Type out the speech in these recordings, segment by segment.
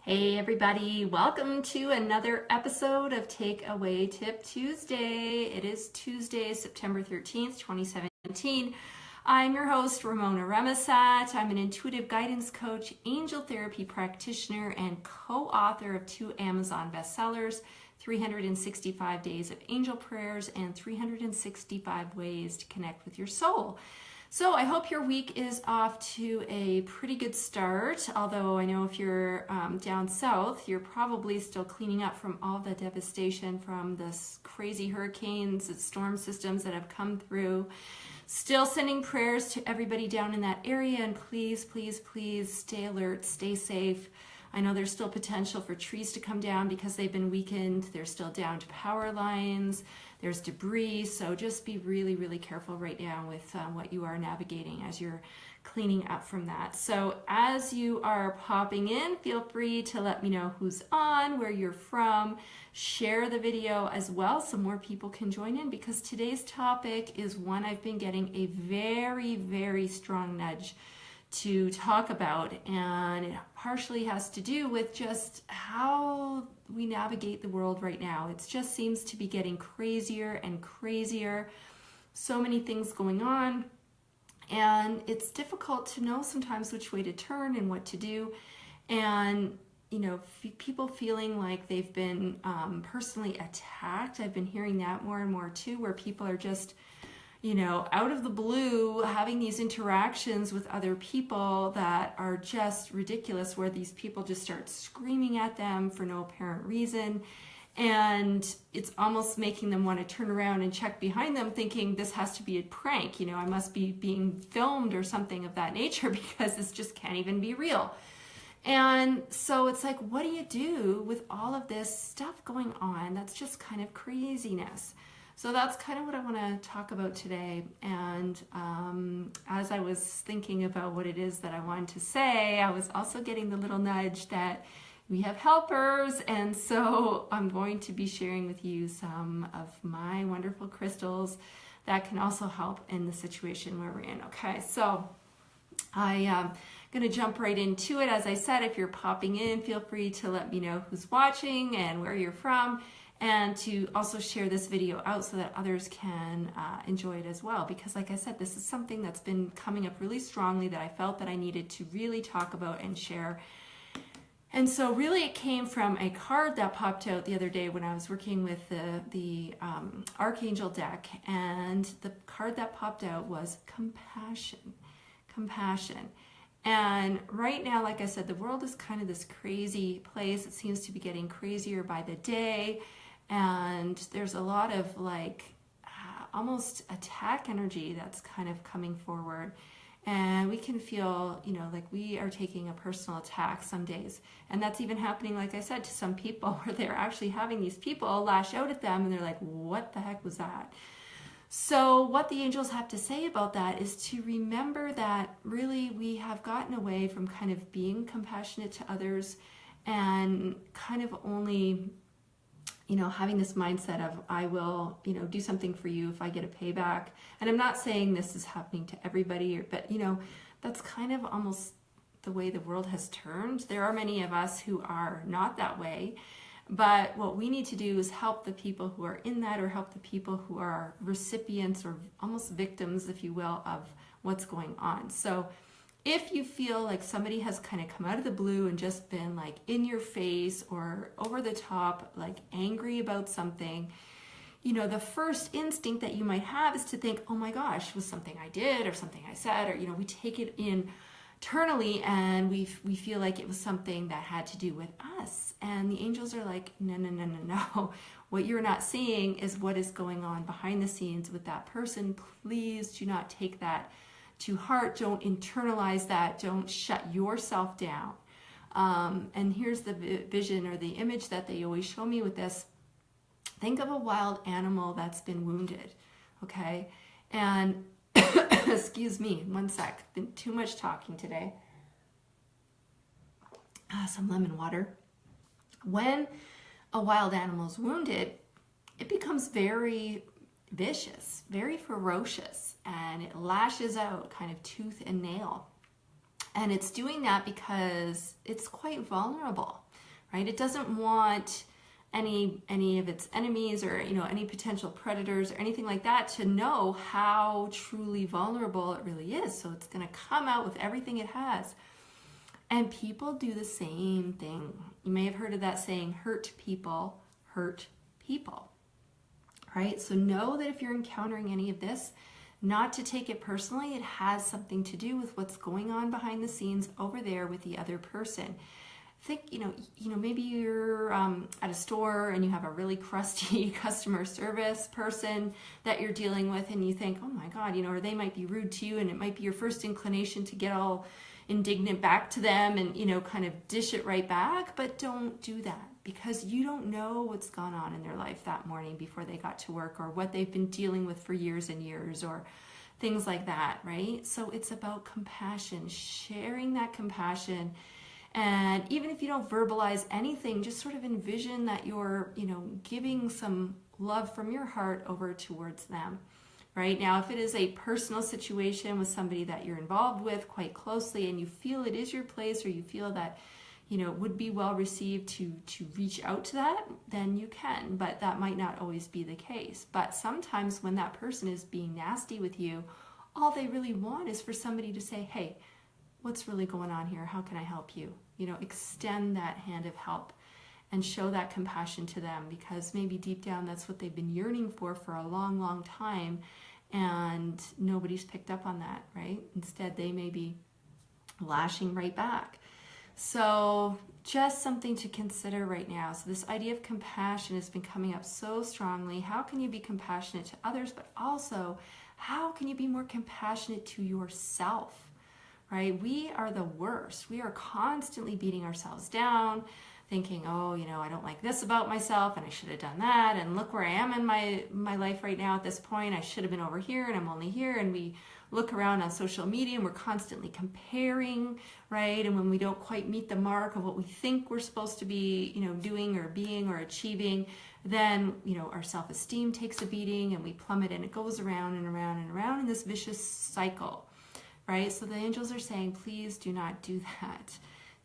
Hey everybody, welcome to another episode of Takeaway Tip Tuesday. It is Tuesday, September 13th, 2017. I'm your host, Ramona Remisat. I'm an intuitive guidance coach, angel therapy practitioner, and co-author of 2 Amazon bestsellers, 365 Days of Angel Prayers and 365 Ways to Connect with Your Soul. So I hope your week is off to a pretty good start, although I know if you're down south, you're probably still cleaning up from all the devastation from this crazy hurricanes and storm systems that have come through. Still sending prayers to everybody down in that area, and please, please, please stay alert, stay safe. I know there's still potential for trees to come down because they've been weakened. They're still down to power lines. There's debris, so just be really, really careful right now with what you are navigating as you're cleaning up from that. So as you are popping in, feel free to let me know who's on, where you're from. Share the video as well so more people can join in, because today's topic is one I've been getting a very, very strong nudge to talk about, and it partially has to do with just how we navigate the world right now. It just seems to be getting crazier and crazier. So many things going on, and it's difficult to know sometimes which way to turn and what to do. And you know, people feeling like they've been personally attacked. I've been hearing that more and more too, where people are just, you know, out of the blue, having these interactions with other people that are just ridiculous, where these people just start screaming at them for no apparent reason. And it's almost making them want to turn around and check behind them, thinking this has to be a prank. You know, I must be being filmed or something of that nature, because this just can't even be real. And so it's like, what do you do with all of this stuff going on? That's just kind of craziness. So that's kind of what I want to talk about today. And as I was thinking about what it is that I wanted to say, I was also getting the little nudge that we have helpers. And so I'm going to be sharing with you some of my wonderful crystals that can also help in the situation where we're in. Okay, so I'm going to jump right into it. As I said, if you're popping in, feel free to let me know who's watching and where you're from, and to also share this video out so that others can enjoy it as well. Because like I said, this is something that's been coming up really strongly that I felt that I needed to really talk about and share. And so really it came from a card that popped out the other day when I was working with the Archangel deck, and the card that popped out was compassion. Compassion. And right now, like I said, the world is kind of this crazy place. It seems to be getting crazier by the day. And there's a lot of like almost attack energy that's kind of coming forward. And we can feel, you know, like we are taking a personal attack some days. And that's even happening, like I said, to some people, where they're actually having these people lash out at them and they're like, what the heck was that? So what the angels have to say about that is to remember that really we have gotten away from kind of being compassionate to others, and kind of only, you know, having this mindset of, I will, you know, do something for you if I get a payback. And I'm not saying this is happening to everybody, but you know, that's kind of almost the way the world has turned. There are many of us who are not that way. But what we need to do is help the people who are in that, or help the people who are recipients or almost victims, if you will, of what's going on. So if you feel like somebody has kind of come out of the blue and just been like in your face or over the top, like angry about something, you know, the first instinct that you might have is to think, oh my gosh, it was something I did or something I said, or, you know, we take it in internally and we feel like it was something that had to do with us. And the angels are like, no, no, no, no, no. What you're not seeing is what is going on behind the scenes with that person. Please do not take that to heart. Don't internalize that. Don't shut yourself down. And here's the vision or the image that they always show me with this. Think of a wild animal that's been wounded, okay? And excuse me, one sec. Been too much talking today. Some lemon water. When a wild animal is wounded, it becomes very vicious, very ferocious, and it lashes out kind of tooth and nail. And it's doing that because it's quite vulnerable. right? It doesn't want any of its enemies or any potential predators or anything like that to know how truly vulnerable it really is. So it's going to come out with everything it has. And people do the same thing. You may have heard of that saying, hurt people, right? So know that if you're encountering any of this, not to take it personally. It has something to do with what's going on behind the scenes over there with the other person. Think, maybe you're at a store and you have a really crusty customer service person that you're dealing with, and you think, oh my God, or they might be rude to you, and it might be your first inclination to get all indignant back to them and, kind of dish it right back. But don't do that, because you don't know what's gone on in their life that morning before they got to work, or what they've been dealing with for years and years, or things like that, right? So it's about compassion, sharing that compassion. And even if you don't verbalize anything, just sort of envision that you're, giving some love from your heart over towards them. Right now, if it is a personal situation with somebody that you're involved with quite closely, and you feel it is your place, or you feel that, would be well received to reach out to that, then you can. But that might not always be the case. But sometimes when that person is being nasty with you, all they really want is for somebody to say, hey, what's really going on here? How can I help you? Extend that hand of help and show that compassion to them, because maybe deep down that's what they've been yearning for a long, long time, and nobody's picked up on that, right? Instead, they may be lashing right back. So just something to consider right now. So this idea of compassion has been coming up so strongly. How can you be compassionate to others, but also how can you be more compassionate to yourself? Right? We are the worst. We are constantly beating ourselves down, thinking, oh, I don't like this about myself, and I should have done that, and look where I am in my life right now at this point. I should have been over here, and I'm only here. And we look around on social media, and we're constantly comparing, right? And when we don't quite meet the mark of what we think we're supposed to be, doing or being or achieving, then, our self-esteem takes a beating, and we plummet, and it goes around and around and around in this vicious cycle. Right? So the angels are saying, please do not do that.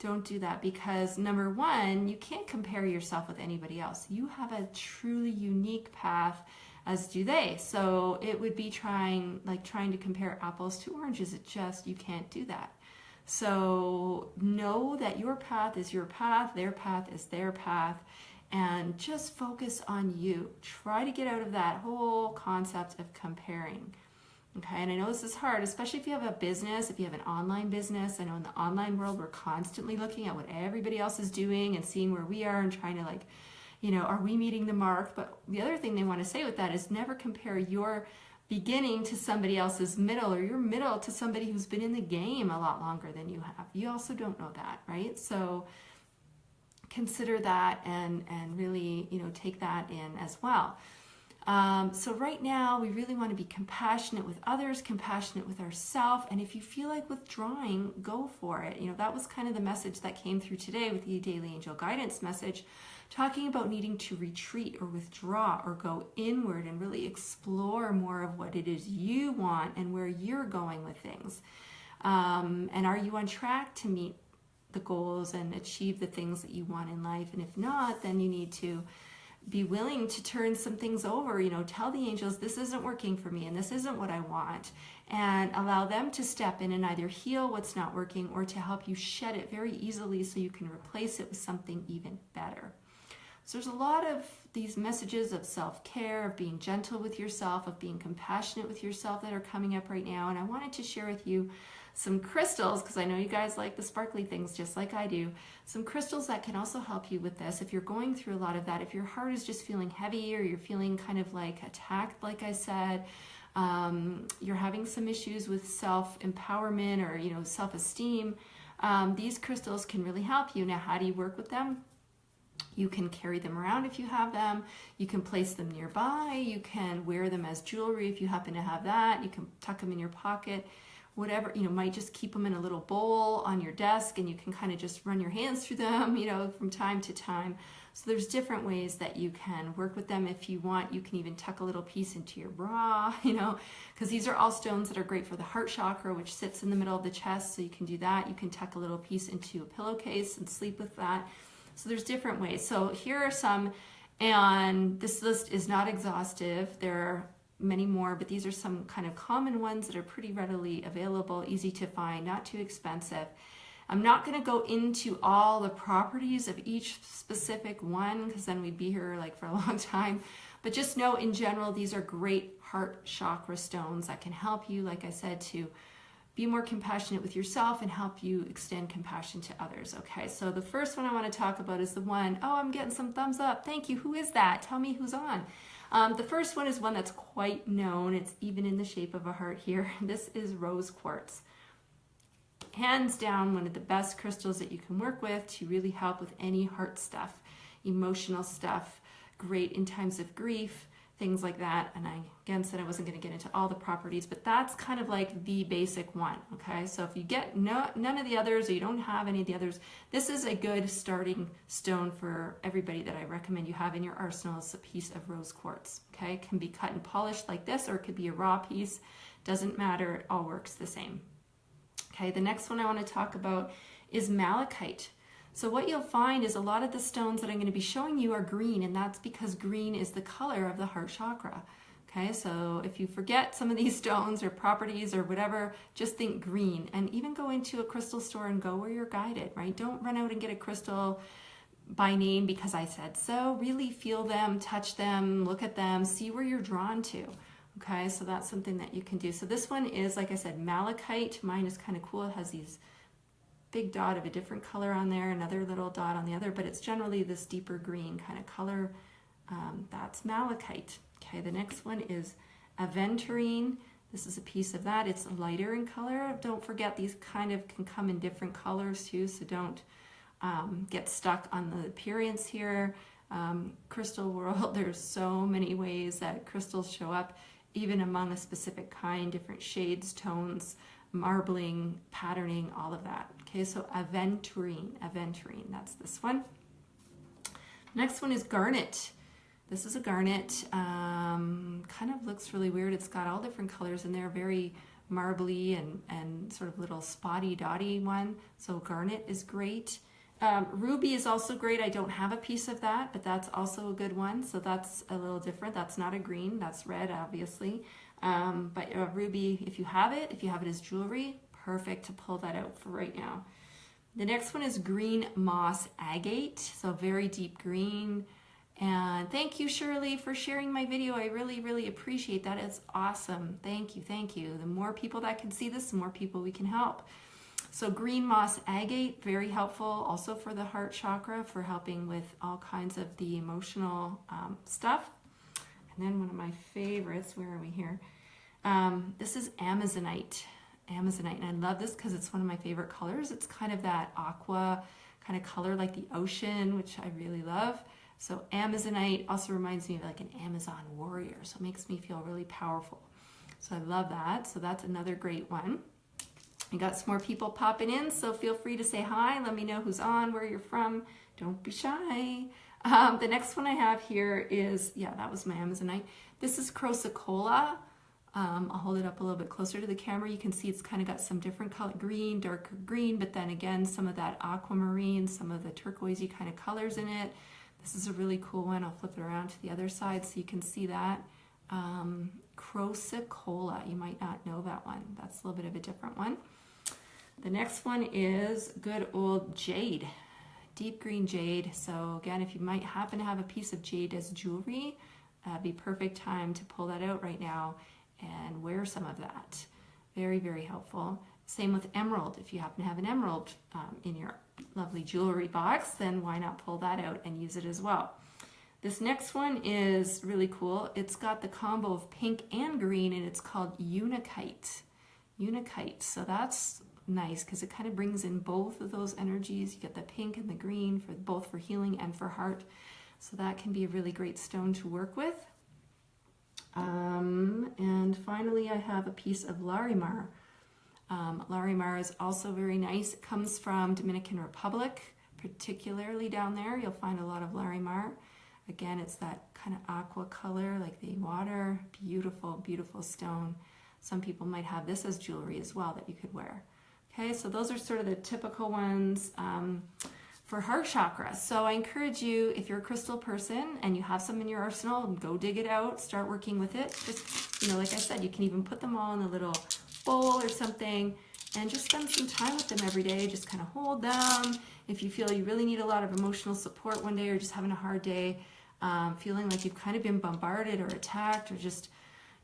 Don't do that, because number one, you can't compare yourself with anybody else. You have a truly unique path, as do they. So it would be trying to compare apples to oranges. You can't do that. So know that your path is your path, their path is their path, and just focus on you. Try to get out of that whole concept of comparing. Okay, and I know this is hard, especially if you have a business, if you have an online business. I know in the online world, we're constantly looking at what everybody else is doing and seeing where we are and trying to are we meeting the mark? But the other thing they want to say with that is never compare your beginning to somebody else's middle, or your middle to somebody who's been in the game a lot longer than you have. You also don't know that, right? So consider that and really, take that in as well. So right now, we really want to be compassionate with others, compassionate with ourselves. And if you feel like withdrawing, go for it. That was kind of the message that came through today with the Daily Angel Guidance message, talking about needing to retreat or withdraw or go inward and really explore more of what it is you want and where you're going with things. And are you on track to meet the goals and achieve the things that you want in life? And if not, then you need to be willing to turn some things over, tell the angels, this isn't working for me and this isn't what I want, and allow them to step in and either heal what's not working or to help you shed it very easily so you can replace it with something even better. So there's a lot of these messages of self-care, of being gentle with yourself, of being compassionate with yourself that are coming up right now. And I wanted to share with you some crystals, because I know you guys like the sparkly things just like I do. Some crystals that can also help you with this. If you're going through a lot of that, if your heart is just feeling heavy, or you're feeling kind of like attacked, like I said, you're having some issues with self-empowerment or, self-esteem, these crystals can really help you. Now, how do you work with them? You can carry them around if you have them. You can place them nearby. You can wear them as jewelry if you happen to have that. You can tuck them in your pocket. Whatever, might just keep them in a little bowl on your desk, and you can kind of just run your hands through them, from time to time. So there's different ways that you can work with them. If you want, you can even tuck a little piece into your bra, because these are all stones that are great for the heart chakra, which sits in the middle of the chest. So you can do that. You can tuck a little piece into a pillowcase and sleep with that. So there's different ways. So here are some, and this list is not exhaustive. There are many more, but these are some kind of common ones that are pretty readily available, easy to find, not too expensive. I'm not going to go into all the properties of each specific one because then we'd be here like for a long time. But just know in general, these are great heart chakra stones that can help you, like I said, to be more compassionate with yourself and help you extend compassion to others. Okay, so the first one I want to talk about is the one, oh, I'm getting some thumbs up. Thank you. Who is that? Tell me who's on. The first one is one that's quite known. It's even in the shape of a heart here. This is rose quartz. Hands down, one of the best crystals that you can work with to really help with any heart stuff, emotional stuff, great in times of grief, things like that. And I again said I wasn't going to get into all the properties, but that's kind of like the basic one. Okay, so if you get none of the others or you don't have any of the others, this is a good starting stone for everybody that I recommend you have in your arsenal. Is a piece of rose quartz. Okay, it can be cut and polished like this, or it could be a raw piece. Doesn't matter, it all works the same. Okay, the next one I want to talk about is malachite. So what you'll find is a lot of the stones that I'm going to be showing you are green, and that's because green is the color of the heart chakra. Okay, so if you forget some of these stones or properties or whatever, just think green, and even go into a crystal store and go where you're guided, right? Don't run out and get a crystal by name because I said so. Really feel them, touch them, look at them, see where you're drawn to. Okay, so that's something that you can do. So this one is, like I said, malachite. Mine is kind of cool. It has these big dot of a different color on there, another little dot on the other, but it's generally this deeper green kind of color. That's malachite. Okay, the next one is aventurine. This is a piece of that. It's lighter in color. Don't forget, these kind of can come in different colors too, so don't get stuck on the appearance here. Crystal world, there's so many ways that crystals show up, even among a specific kind, different shades, tones, marbling, patterning, all of that. Okay, so aventurine, that's this one. Next one is garnet. This is a garnet, kind of looks really weird. It's got all different colors in there, very marbly and sort of little spotty dotty one. So garnet is great. Ruby is also great. I don't have a piece of that, but that's also a good one. So that's a little different. That's not a green, that's red, obviously. But ruby, if you have it as jewelry, perfect to pull that out for right now. The next one is green moss agate. So very deep green. And thank you, Shirley, for sharing my video. I really, really appreciate that. It's awesome. Thank you, thank you. The more people that can see this, the more people we can help. So green moss agate, very helpful also for the heart chakra, for helping with all kinds of the emotional stuff. And then one of my favorites, where are we here? This is Amazonite. And I love this because it's one of my favorite colors. It's kind of that aqua kind of color like the ocean, which I really love. So Amazonite also reminds me of like an Amazon warrior, so it makes me feel really powerful. So I love that. So that's another great one. I got some more people popping in, so feel free to say hi. Let me know who's on, where you're from. Don't be shy. The next one I have here is, yeah, that was my Amazonite. This is crazy-ness. I'll hold it up a little bit closer to the camera. You can see it's kind of got some different color, green, darker green, but then again, some of that aquamarine, some of the turquoisey kind of colors in it. This is a really cool one. I'll flip it around to the other side so you can see that. Crazy-ness. You might not know that one. That's a little bit of a different one. The next one is good old jade, deep green jade. So again, if you might happen to have a piece of jade as jewelry, that'd be perfect time to pull that out right now and wear some of that. Very, very helpful. Same with emerald. If you happen to have an emerald in your lovely jewelry box, then why not pull that out and use it as well. This next one is really cool. It's got the combo of pink and green, and it's called Unakite. So that's nice because it kind of brings in both of those energies. You get the pink and the green for both for healing and for heart. So that can be a really great stone to work with. And finally, I have a piece of Larimar. Larimar is also very nice. It comes from Dominican Republic, particularly down there. You'll find a lot of Larimar. Again, it's that kind of aqua color, like the water. Beautiful, beautiful stone. Some people might have this as jewelry as well that you could wear. Okay, so those are sort of the typical ones. for heart chakra. So I encourage you, if you're a crystal person and you have some in your arsenal, go dig it out, start working with it. Just, you know, like I said, you can even put them all in a little bowl or something and just spend some time with them every day. Just kind of hold them. If you feel you really need a lot of emotional support one day or just having a hard day, feeling like you've kind of been bombarded or attacked or just,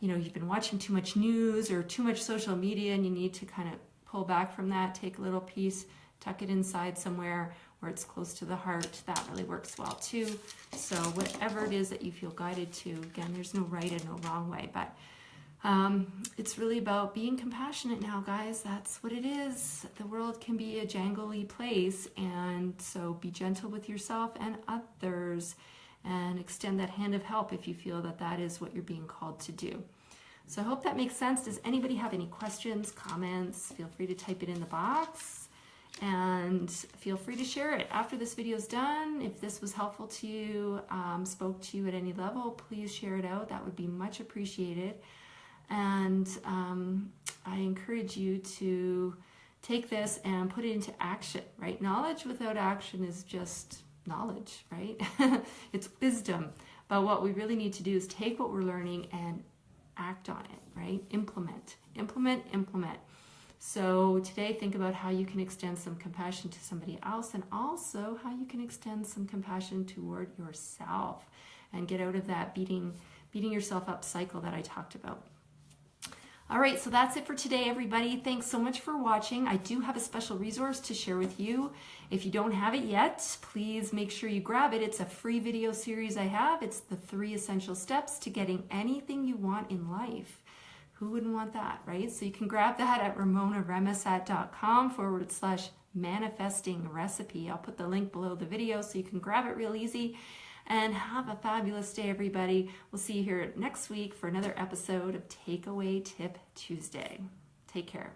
you know, you've been watching too much news or too much social media and you need to kind of pull back from that, take a little piece, tuck it inside somewhere where it's close to the heart, that really works well too. So whatever it is that you feel guided to, again, there's no right and no wrong way, but it's really about being compassionate now, guys. That's what it is. The world can be a jangly place, and so be gentle with yourself and others and extend that hand of help if you feel that that is what you're being called to do. So I hope that makes sense. Does anybody have any questions, comments? Feel free to type it in the box. And feel free to share it after this video is done. If this was helpful to you, spoke to you at any level, please share it out. That would be much appreciated. And I encourage you to take this and put it into action, right? Knowledge without action is just knowledge, right? It's wisdom. But what we really need to do is take what we're learning and act on it, right? Implement, implement, implement. So today, think about how you can extend some compassion to somebody else and also how you can extend some compassion toward yourself and get out of that beating yourself up cycle that I talked about. All right, so that's it for today, everybody. Thanks so much for watching. I do have a special resource to share with you. If you don't have it yet, please make sure you grab it. It's a free video series I have. It's the 3 essential steps to getting anything you want in life. Who wouldn't want that, right? So you can grab that at ramonaremisat.com/manifesting recipe. I'll put the link below the video so you can grab it real easy. And have a fabulous day, everybody. We'll see you here next week for another episode of Takeaway Tip Tuesday. Take care.